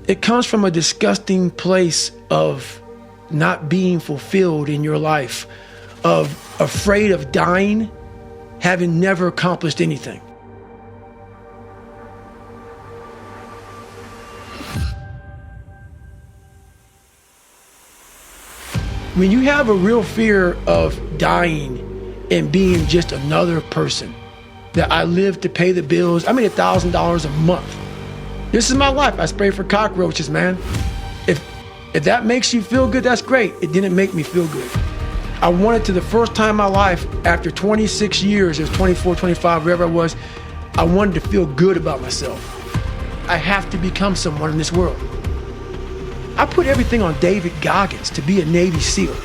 It comes from a disgusting place of not being fulfilled in your life, of afraid of dying, having never accomplished anything. When you have a real fear of dying and being just another person, that I live to pay the bills, I made $1,000 a month. This is my life. I spray for cockroaches, man. If that makes you feel good, that's great. It didn't make me feel good. I wanted to, the first time in my life, after 26 years, it was 24, 25, wherever I was, I wanted to feel good about myself. I have to become someone in this world. I put everything on David Goggins to be a Navy SEAL.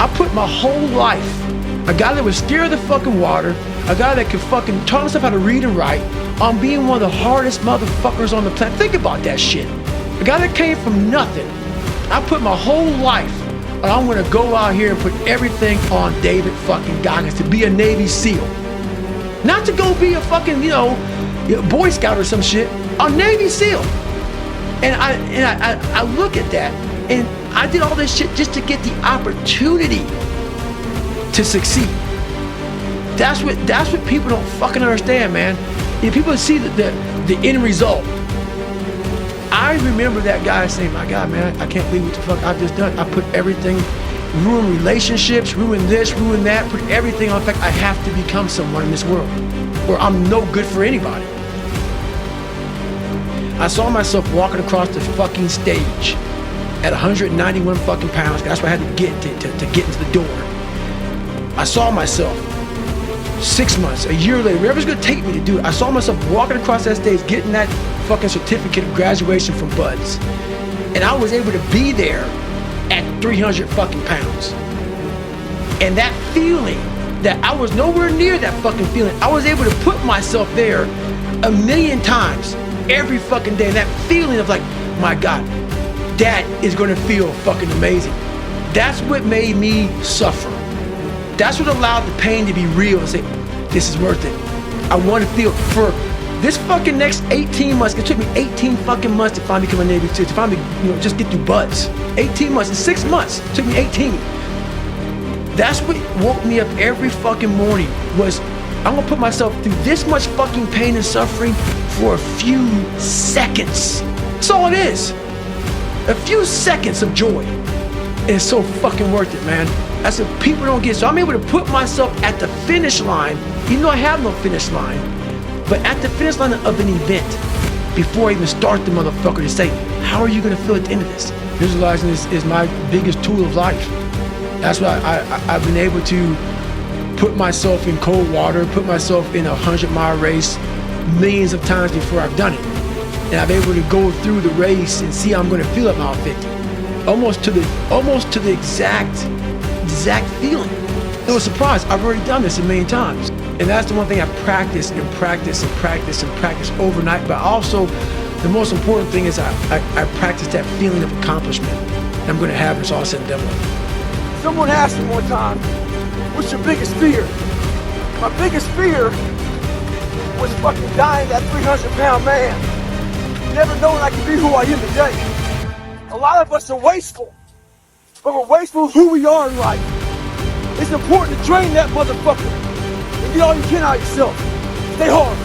I put my whole life, a guy that was scared of the fucking water, a guy that could fucking taught himself how to read and write, on being one of the hardest motherfuckers on the planet. Think about that shit. A guy that came from nothing. I put my whole life, and I'm gonna go out here and put everything on David fucking Goggins to be a Navy SEAL. Not to go be a fucking, Boy Scout or some shit, a Navy SEAL. And I look at that, and I did all this shit just to get the opportunity to succeed. That's what people don't fucking understand, man. People see the end result. I remember that guy saying, my God, man, I can't believe what the fuck I've just done. I put everything, ruin relationships, ruin this, ruin that, put everything on. In fact, I have to become someone in this world, or I'm no good for anybody. I saw myself walking across the fucking stage at 191 fucking pounds. That's what I had to get to get into the door. I saw myself 6 months, a year later, wherever's gonna take me to do it. I saw myself walking across that stage, getting that fucking certificate of graduation from Buds. And I was able to be there at 300 fucking pounds. And that feeling, that I was nowhere near that fucking feeling, I was able to put myself there 1,000,000 times every fucking day. And that feeling of like, my God, that is gonna feel fucking amazing. That's what made me suffer. That's what allowed the pain to be real and say, this is worth it. I want to feel for this fucking next 18 months. It took me 18 fucking months to finally become a Navy SEAL, to finally, just get through Buds. 18 months, in 6 months, it took me 18. That's what woke me up every fucking morning, was I'm gonna put myself through this much fucking pain and suffering for a few seconds. That's all it is. A few seconds of joy. And it's so fucking worth it, man. That's what people don't get. So I'm able to put myself at the finish line, even though I have no finish line, but at the finish line of an event, before I even start the motherfucker, to say, how are you gonna feel at the end of this? Visualizing is my biggest tool of life. That's why I've been able to put myself in cold water, put myself in a 100-mile race millions of times before I've done it. And I'm able to go through the race and see how I'm gonna feel at mile 50. Almost to the exact feeling. It was a surprise. I've already done this 1,000,000 times. And that's the one thing I practice and practice and practice and practice overnight. But also, the most important thing is I practice that feeling of accomplishment I'm gonna have when it's all said and done with. Someone asked me one time, what's your biggest fear? My biggest fear was fucking dying that 300-pound man. Never knowing I could be who I am today. A lot of us are wasteful, but we're wasteful of who we are in life. It's important to drain that motherfucker and get all you can out of yourself. Stay hard.